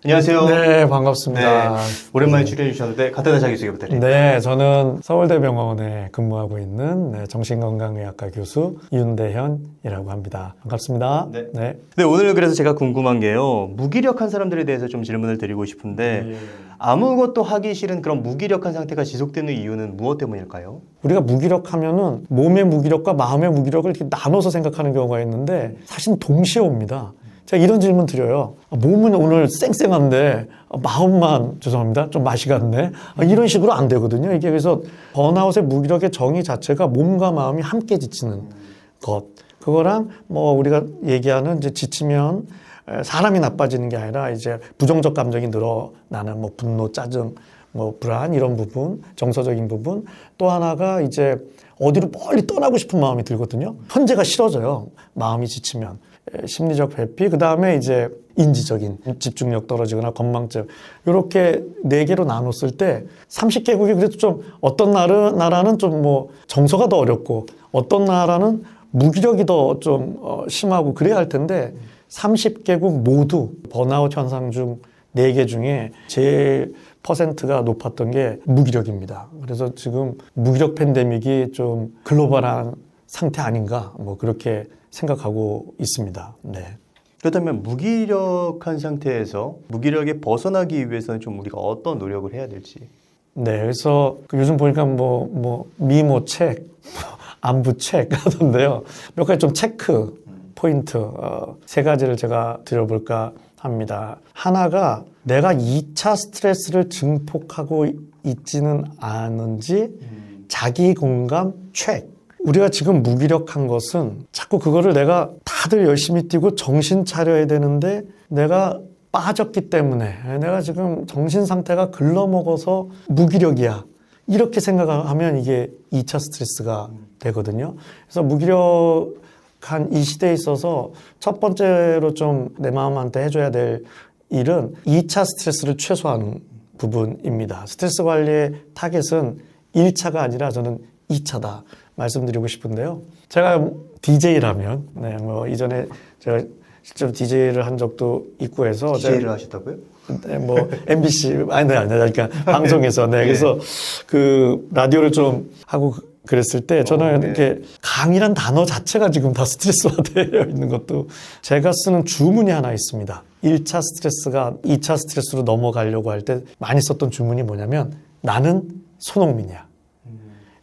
안녕하세요. 네, 반갑습니다. 오랜만에 출연해 주셨는데 간단한 자기소개 부탁드립니다. 네, 저는 서울대병원에 근무하고 있는 정신건강의학과 교수 윤대현이라고 합니다. 반갑습니다. 네. 네, 오늘 그래서 제가 궁금한 게요. 무기력한 사람들에 대해서 좀 질문을 드리고 싶은데 아무것도 하기 싫은 그런 무기력한 상태가 지속되는 이유는 무엇 때문일까요? 우리가 무기력하면은 몸의 무기력과 마음의 무기력을 이렇게 나눠서 생각하는 경우가 있는데 사실 동시에 옵니다. 제가 이런 질문 드려요. 몸은 오늘 쌩쌩한데 마음만 죄송합니다. 좀 맛이 갔네. 이런 식으로 안 되거든요. 이게 그래서 번아웃의 무기력의 정의 자체가 몸과 마음이 함께 지치는 것. 그거랑 뭐 우리가 얘기하는 이제 지치면 사람이 나빠지는 게 아니라 이제 부정적 감정이 늘어나는 뭐 분노, 짜증, 뭐 불안 이런 부분, 정서적인 부분. 또 하나가 이제 어디로 멀리 떠나고 싶은 마음이 들거든요. 현재가 싫어져요. 마음이 지치면. 심리적 회피, 그 다음에 이제 인지적인 집중력 떨어지거나 건망증 이렇게 네 개로 나눴을 때 30개국이 그래도 좀 어떤 나라는 좀 뭐 정서가 더 어렵고 어떤 나라는 무기력이 더 좀 심하고 그래야 할 텐데 30개국 모두 번아웃 현상 중 4개 중에 제일 퍼센트가 높았던 게 무기력입니다. 그래서 지금 무기력 팬데믹이 좀 글로벌한 상태 아닌가 뭐 그렇게 생각하고 있습니다. 네. 그렇다면 무기력한 상태에서 무기력에 벗어나기 위해서는 좀 우리가 어떤 노력을 해야 될지. 네, 그래서 요즘 보니까 미모 책, 안부 책 하던데요. 몇 가지 좀 체크 포인트 세 가지를 제가 드려볼까 합니다. 하나가 내가 2차 스트레스를 증폭하고 있지는 않은지 자기 공감 체크. 우리가 지금 무기력한 것은 자꾸 그거를 내가 다들 열심히 뛰고 정신 차려야 되는데 내가 빠졌기 때문에 내가 지금 정신 상태가 글러먹어서 무기력이야. 이렇게 생각하면 이게 2차 스트레스가 되거든요. 그래서 무기력한 이 시대에 있어서 첫 번째로 좀 내 마음한테 해줘야 될 일은 2차 스트레스를 최소화하는 부분입니다. 스트레스 관리의 타겟은 1차가 아니라 저는 2차다. 말씀드리고 싶은데요. 제가 DJ라면, 이전에 제가 실제로 DJ를 한 적도 있고 해서. DJ를 하셨다고요? 네, MBC, 그러니까 방송에서. 네, 그래서 그 라디오를 좀 하고 그랬을 때 저는 이렇게 강의란 단어 자체가 지금 다 스트레스화되어 있는 것도 제가 쓰는 주문이 하나 있습니다. 1차 스트레스가 2차 스트레스로 넘어가려고 할 때 많이 썼던 주문이 뭐냐면 나는 손흥민이야.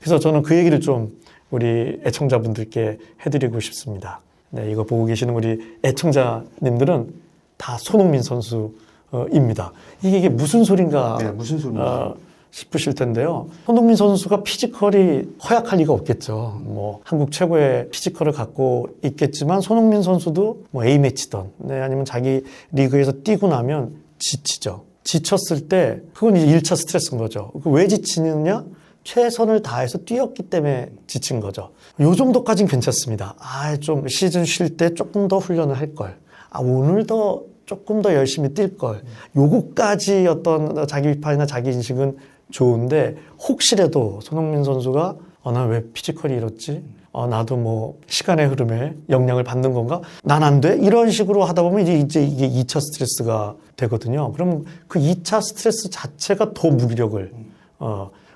그래서 저는 그 얘기를 좀 우리 애청자분들께 해드리고 싶습니다. 네, 이거 보고 계시는 우리 애청자님들은 다 손흥민 선수입니다. 이게 무슨 소린가 무슨 소리인가 싶으실 텐데요. 손흥민 선수가 피지컬이 허약할 리가 없겠죠. 한국 최고의 피지컬을 갖고 있겠지만 손흥민 선수도 A매치던 아니면 자기 리그에서 뛰고 나면 지치죠. 지쳤을 때 그건 이제 1차 스트레스인 거죠. 왜 지치느냐? 최선을 다해서 뛰었기 때문에 지친 거죠. 요 정도까지는 괜찮습니다. 좀 시즌 쉴 때 조금 더 훈련을 할 걸. 오늘 더 조금 더 열심히 뛸 걸. 요거까지 어떤 자기 비판이나 자기 인식은 좋은데 혹시라도 손흥민 선수가 난 왜 피지컬이 이렇지? 나도 시간의 흐름에 영향을 받는 건가? 난 안 돼? 이런 식으로 하다 보면 이제 이게 2차 스트레스가 되거든요. 그럼 그 2차 스트레스 자체가 더 무기력을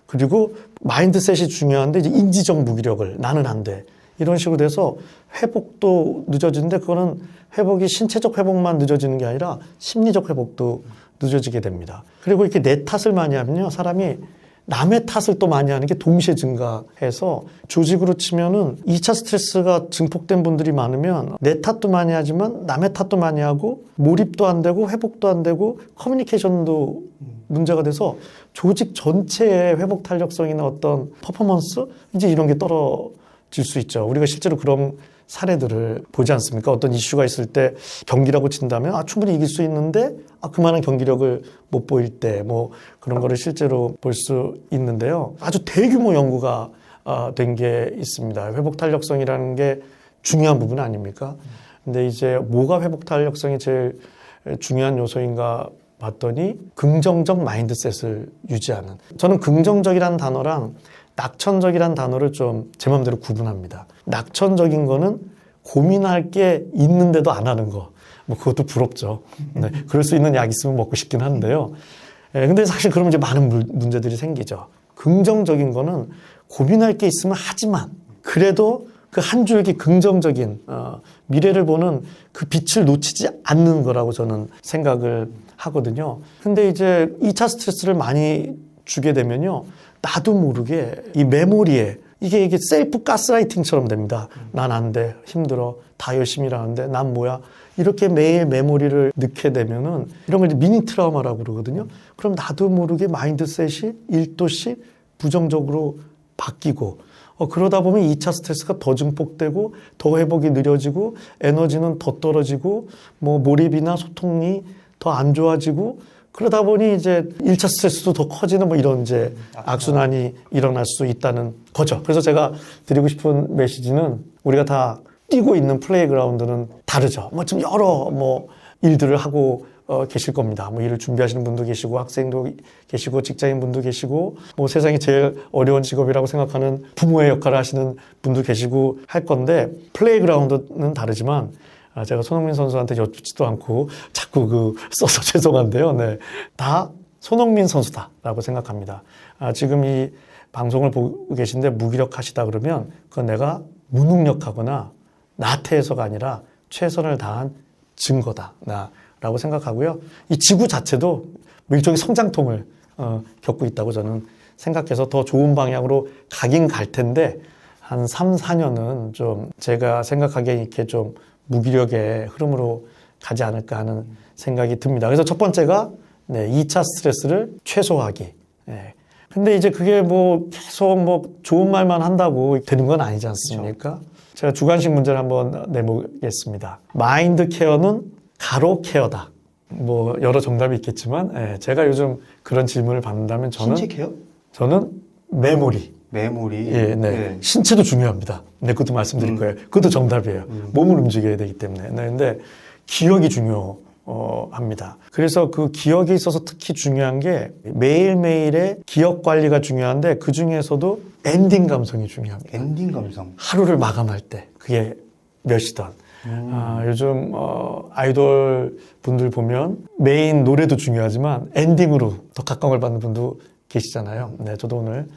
그리고 마인드셋이 중요한데 이제 인지적 무기력을 나는 안 돼. 이런 식으로 돼서 회복도 늦어지는데 그거는 회복이 신체적 회복만 늦어지는 게 아니라 심리적 회복도 늦어지게 됩니다. 그리고 이렇게 내 탓을 많이 하면요. 사람이 남의 탓을 또 많이 하는 게 동시에 증가해서 조직으로 치면은 2차 스트레스가 증폭된 분들이 많으면 내 탓도 많이 하지만 남의 탓도 많이 하고 몰입도 안 되고 회복도 안 되고 커뮤니케이션도 문제가 돼서 조직 전체의 회복 탄력성이나 어떤 퍼포먼스 이제 이런 게 떨어질 수 있죠. 우리가 실제로 그런 사례들을 보지 않습니까? 어떤 이슈가 있을 때 경기라고 친다면 충분히 이길 수 있는데 그만한 경기력을 못 보일 때 그런 거를 실제로 볼 수 있는데요. 아주 대규모 연구가 된 게 있습니다. 회복 탄력성이라는 게 중요한 부분 아닙니까? 근데 이제 뭐가 회복 탄력성이 제일 중요한 요소인가 봤더니 긍정적 마인드셋을 유지하는. 저는 긍정적이라는 단어랑 낙천적이라는 단어를 좀 제 마음대로 구분합니다. 낙천적인 거는 고민할 게 있는데도 안 하는 거. 뭐 그것도 부럽죠. 네, 그럴 수 있는 약 있으면 먹고 싶긴 한데요. 근데 사실 그러면 이제 많은 문제들이 생기죠. 긍정적인 거는 고민할 게 있으면 하지만 그래도 그 한 줄기 긍정적인 미래를 보는 그 빛을 놓치지 않는 거라고 저는 생각을 하거든요. 근데 이제 2차 스트레스를 많이 주게 되면요. 나도 모르게 이 메모리에 이게 셀프 가스라이팅처럼 됩니다. 난 안 돼. 힘들어. 다 열심히 일하는데 난 뭐야. 이렇게 매일 메모리를 넣게 되면은 이런 걸 이제 미니 트라우마라고 그러거든요. 그럼 나도 모르게 마인드셋이 1도씩 부정적으로 바뀌고 그러다 보면 2차 스트레스가 더 증폭되고 더 회복이 느려지고 에너지는 더 떨어지고 뭐 몰입이나 소통이 더 안 좋아지고 그러다 보니 이제 1차 스트레스도 더 커지는 뭐 이런 이제 악순환이 일어날 수 있다는 거죠. 그래서 제가 드리고 싶은 메시지는 우리가 다 뛰고 있는 플레이그라운드는 다르죠. 뭐 지금 여러 뭐 일들을 하고 계실 겁니다. 뭐 일을 준비하시는 분도 계시고 학생도 계시고 직장인분도 계시고 뭐 세상에 제일 어려운 직업이라고 생각하는 부모의 역할을 하시는 분도 계시고 할 건데 플레이그라운드는 다르지만 제가 손흥민 선수한테 여쭙지도 않고 자꾸 써서 죄송한데요. 네. 다 손흥민 선수다라고 생각합니다. 지금 이 방송을 보고 계신데 무기력하시다 그러면 그건 내가 무능력하거나 나태해서가 아니라 최선을 다한 증거다. 라고 생각하고요. 이 지구 자체도 일종의 성장통을 겪고 있다고 저는 생각해서 더 좋은 방향으로 가긴 갈 텐데 한 3, 4년은 좀 제가 생각하기에 이렇게 좀 무기력의 흐름으로 가지 않을까 하는 생각이 듭니다. 그래서 첫 번째가 2차 스트레스를 최소화하기. 근데 이제 그게 뭐 계속 뭐 좋은 말만 한다고 되는 건 아니지 않습니까? 그렇죠. 제가 주관식 문제를 한번 내보겠습니다. 마인드 케어는 가로 케어다. 뭐 여러 정답이 있겠지만 제가 요즘 그런 질문을 받는다면 신체 케어? 저는 메모리. 예, 네. 신체도 중요합니다. 네, 그것도 말씀드릴 거예요. 그것도 정답이에요. 몸을 움직여야 되기 때문에. 네, 근데 기억이 중요합니다. 그래서 그 기억에 있어서 특히 중요한 게 매일매일의 기억 관리가 중요한데 그 중에서도 엔딩 감성이 중요합니다. 엔딩 감성. 하루를 마감할 때 그게 몇 시든. 요즘 아이돌 분들 보면 메인 노래도 중요하지만 엔딩으로 더 각광을 받는 분도 계시잖아요. 네, 저도 오늘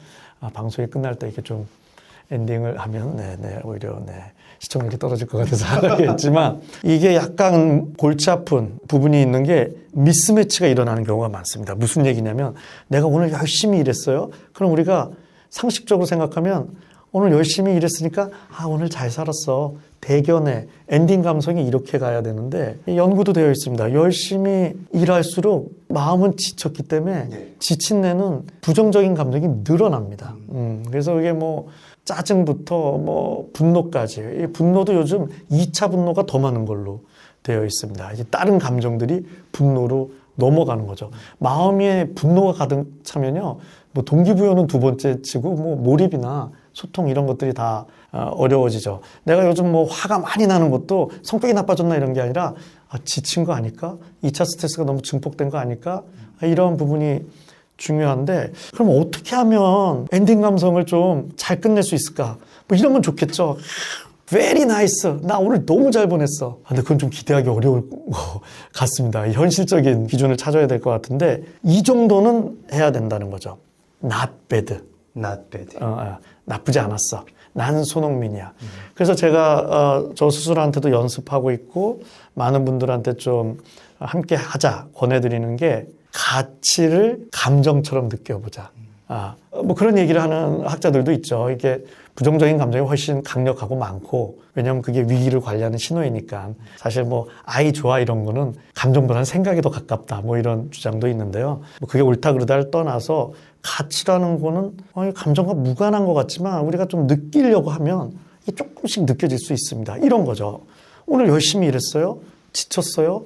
방송이 끝날 때 이렇게 좀 엔딩을 하면 오히려 시청률이 떨어질 것 같아서 하겠지만 이게 약간 골치 아픈 부분이 있는 게 미스매치가 일어나는 경우가 많습니다. 무슨 얘기냐면 내가 오늘 열심히 일했어요. 그럼 우리가 상식적으로 생각하면 오늘 열심히 일했으니까 오늘 잘 살았어. 대견해. 엔딩 감성이 이렇게 가야 되는데 연구도 되어 있습니다. 열심히 일할수록 마음은 지쳤기 때문에 지친 뇌는 부정적인 감정이 늘어납니다. 그래서 이게 뭐 짜증부터 뭐 분노까지. 이 분노도 요즘 2차 분노가 더 많은 걸로 되어 있습니다. 이제 다른 감정들이 분노로 넘어가는 거죠. 마음에 분노가 가득 차면요. 뭐 동기부여는 두 번째 치고 뭐 몰입이나 소통 이런 것들이 다 어려워지죠. 내가 요즘 뭐 화가 많이 나는 것도 성격이 나빠졌나 이런 게 아니라 지친 거 아닐까? 2차 스트레스가 너무 증폭된 거 아닐까? 이런 부분이 중요한데 그럼 어떻게 하면 엔딩 감성을 좀 잘 끝낼 수 있을까? 뭐 이러면 좋겠죠. Very nice. 나 오늘 너무 잘 보냈어. 근데 그건 좀 기대하기 어려울 것 같습니다. 현실적인 기준을 찾아야 될 것 같은데 이 정도는 해야 된다는 거죠. Not bad. Not bad. 나쁘지 않았어. 난 손흥민이야. 그래서 제가 저 스스로한테도 연습하고 있고 많은 분들한테 좀 함께 하자 권해드리는 게 가치를 감정처럼 느껴보자. 뭐 그런 얘기를 하는 학자들도 있죠. 이게 부정적인 감정이 훨씬 강력하고 많고 왜냐하면 그게 위기를 관리하는 신호이니까 사실 뭐 아이 좋아 이런 거는 감정보다는 생각이 더 가깝다 뭐 이런 주장도 있는데요. 뭐 그게 옳다 그르다를 떠나서 가치라는 거는 감정과 무관한 것 같지만 우리가 좀 느끼려고 하면 이게 조금씩 느껴질 수 있습니다. 이런 거죠. 오늘 열심히 일했어요. 지쳤어요.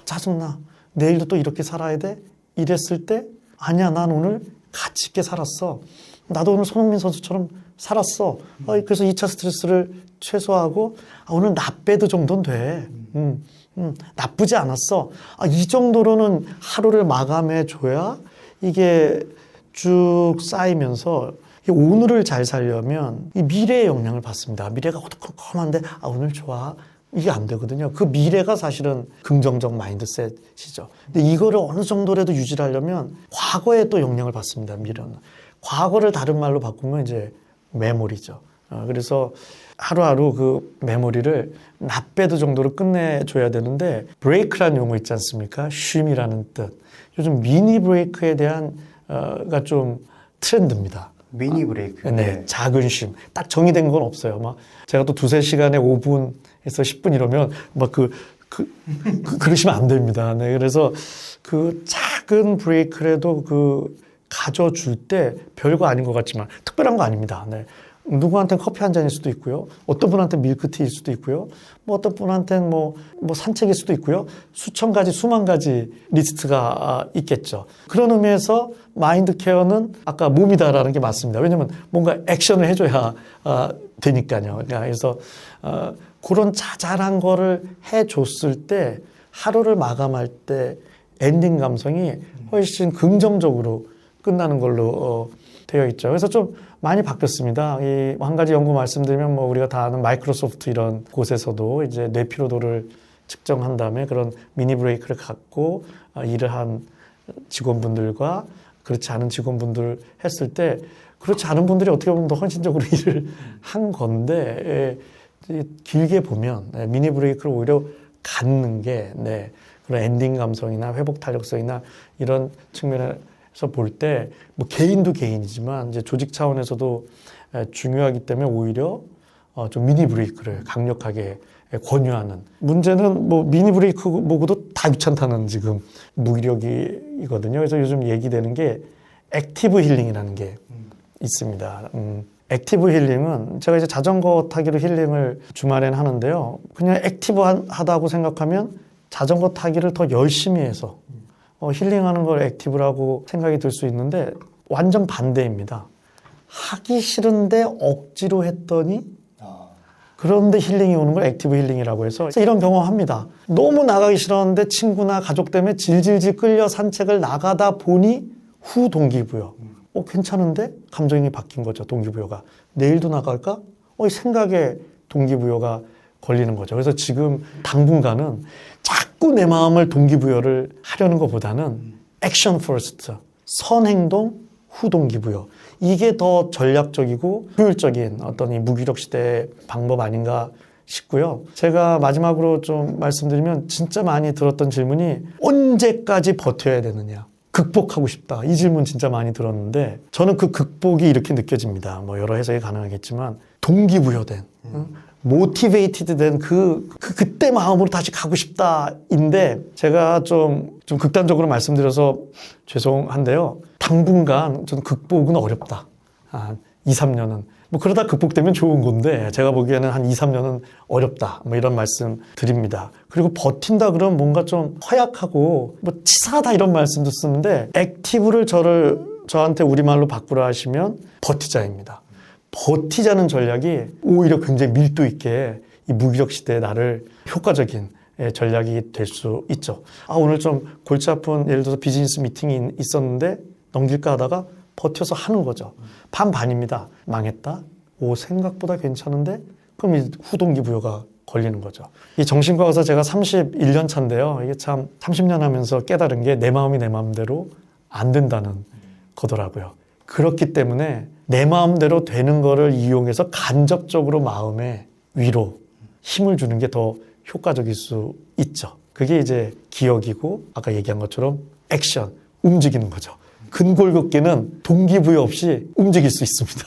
짜증나. 내일도 또 이렇게 살아야 돼? 이랬을 때 아니야 난 오늘 가치 있게 살았어. 나도 오늘 손흥민 선수처럼 살았어. 그래서 2차 스트레스를 최소화하고 오늘 나빼드 정도는 돼. 나쁘지 않았어. 이 정도로는 하루를 마감해 줘야 이게 쭉 쌓이면서 오늘을 잘 살려면 이 미래의 영향을 받습니다. 미래가 어두컴컴한데 오늘 좋아. 이게 안 되거든요. 그 미래가 사실은 긍정적 마인드셋이죠. 근데 이거를 어느 정도라도 유지를 하려면 과거에 또 영향을 받습니다. 미래는. 과거를 다른 말로 바꾸면 이제 메모리죠. 그래서 하루하루 그 메모리를 납배드 정도로 끝내줘야 되는데 브레이크라는 용어 있지 않습니까? 쉼이라는 뜻. 요즘 미니 브레이크에 대한 가 좀 트렌드입니다. 미니 브레이크. 네, 작은 쉼. 딱 정의된 건 없어요. 막 제가 또 두세 시간에 5분에서 10분 이러면 막 그러시면 안 됩니다. 네, 그래서 그 작은 브레이크라도 가져줄 때 별거 아닌 것 같지만 특별한 거 아닙니다. 네. 누구한테는 커피 한 잔일 수도 있고요. 어떤 분한테는 밀크티일 수도 있고요. 어떤 분한테는 산책일 수도 있고요. 수천 가지, 수만 가지 리스트가 있겠죠. 그런 의미에서 마인드 케어는 아까 몸이다라는 게 맞습니다. 왜냐하면 뭔가 액션을 해줘야 되니까요. 그래서 그런 자잘한 거를 해줬을 때 하루를 마감할 때 엔딩 감성이 훨씬 긍정적으로 끝나는 걸로 되어 있죠. 그래서 좀 많이 바뀌었습니다. 이 한 가지 연구 말씀드리면 우리가 다 아는 마이크로소프트 이런 곳에서도 이제 뇌 피로도를 측정한 다음에 그런 미니 브레이크를 갖고 일을 한 직원분들과 그렇지 않은 직원분들 했을 때 그렇지 않은 분들이 어떻게 보면 더 헌신적으로 일을 한 건데 길게 보면 미니 브레이크를 오히려 갖는 게 그런 엔딩 감성이나 회복 탄력성이나 이런 측면에서 볼 때 개인도 개인이지만 이제 조직 차원에서도 중요하기 때문에 오히려 좀 미니 브레이크를 강력하게 권유하는 문제는 미니 브레이크 뭐고도 다 귀찮다는 지금 무기력이거든요. 그래서 요즘 얘기되는 게 액티브 힐링이라는 게 있습니다. 액티브 힐링은 제가 이제 자전거 타기로 힐링을 주말에는 하는데요. 그냥 액티브하다고 생각하면 자전거 타기를 더 열심히 해서 힐링하는 걸 액티브라고 생각이 들 수 있는데 완전 반대입니다. 하기 싫은데 억지로 했더니 그런데 힐링이 오는 걸 액티브 힐링이라고 해서 이런 경험합니다. 너무 나가기 싫었는데 친구나 가족 때문에 질질질 끌려 산책을 나가다 보니 후 동기부여. 괜찮은데? 감정이 바뀐 거죠. 동기부여가. 내일도 나갈까? 이 생각에 동기부여가 걸리는 거죠. 그래서 지금 당분간은 자꾸 내 마음을 동기부여를 하려는 것보다는 액션 퍼스트, 선행동 후 동기부여. 이게 더 전략적이고 효율적인 어떤 이 무기력 시대의 방법 아닌가 싶고요. 제가 마지막으로 좀 말씀드리면 진짜 많이 들었던 질문이 언제까지 버텨야 되느냐. 극복하고 싶다. 이 질문 진짜 많이 들었는데 저는 그 극복이 이렇게 느껴집니다. 여러 해석이 가능하겠지만 동기부여된 모티베이티드 된 그때 마음으로 다시 가고 싶다인데 제가 좀 극단적으로 말씀드려서 죄송한데요. 당분간 저는 극복은 어렵다. 한 2, 3년은. 그러다 극복되면 좋은 건데 제가 보기에는 한 2, 3년은 어렵다. 이런 말씀 드립니다. 그리고 버틴다 그러면 뭔가 좀 허약하고 치사하다 이런 말씀도 쓰는데 액티브를 저한테 우리말로 바꾸라 하시면 버티자입니다. 버티자는 전략이 오히려 굉장히 밀도 있게 이 무기력 시대에 나를 효과적인 전략이 될 수 있죠. 오늘 좀 골치 아픈 예를 들어서 비즈니스 미팅이 있었는데 넘길까 하다가 버텨서 하는 거죠. 반반입니다. 망했다. 생각보다 괜찮은데? 그럼 이 후동기부여가 걸리는 거죠. 이 정신과 의사 제가 31년 차인데요. 이게 참 30년 하면서 깨달은 게 내 마음이 내 마음대로 안 된다는 거더라고요. 그렇기 때문에 내 마음대로 되는 거를 이용해서 간접적으로 마음에 위로, 힘을 주는 게 더 효과적일 수 있죠. 그게 이제 기억이고 아까 얘기한 것처럼 액션, 움직이는 거죠. 근골격계는 동기부여 없이 움직일 수 있습니다.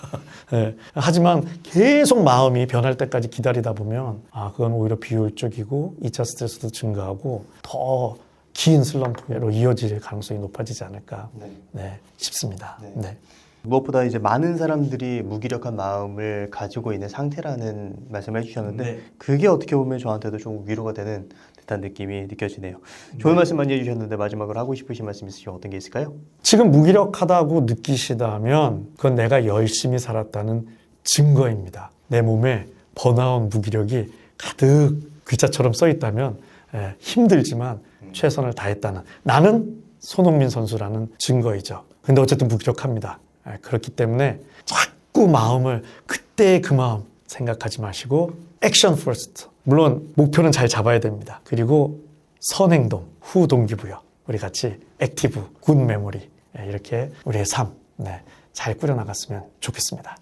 네. 하지만 계속 마음이 변할 때까지 기다리다 보면 그건 오히려 비효율적이고 2차 스트레스도 증가하고 더 긴 슬럼프로 이어질 가능성이 높아지지 않을까 싶습니다. 네. 무엇보다 이제 많은 사람들이 무기력한 마음을 가지고 있는 상태라는 말씀을 해주셨는데 그게 어떻게 보면 저한테도 좀 위로가 되는 듯한 느낌이 느껴지네요. 좋은 말씀 많이 해주셨는데 마지막으로 하고 싶으신 말씀 있으시면 어떤 게 있을까요? 지금 무기력하다고 느끼시다면 그건 내가 열심히 살았다는 증거입니다. 내 몸에 번아웃 무기력이 가득 글자처럼 써 있다면 힘들지만 최선을 다했다는 나는 손흥민 선수라는 증거이죠. 근데 어쨌든 무기력합니다. 그렇기 때문에 자꾸 마음을 그때의 그 마음 생각하지 마시고 액션 퍼스트 물론 목표는 잘 잡아야 됩니다. 그리고 선행동, 후 동기부여, 우리 같이 액티브, 굿 메모리 이렇게 우리의 삶 잘 꾸려나갔으면 좋겠습니다.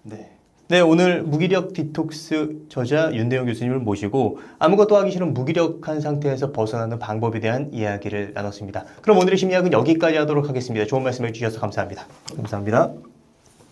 네, 오늘 무기력 디톡스 저자 윤대영 교수님을 모시고 아무것도 하기 싫은 무기력한 상태에서 벗어나는 방법에 대한 이야기를 나눴습니다. 그럼 오늘의 심리학은 여기까지 하도록 하겠습니다. 좋은 말씀 해주셔서 감사합니다. 감사합니다.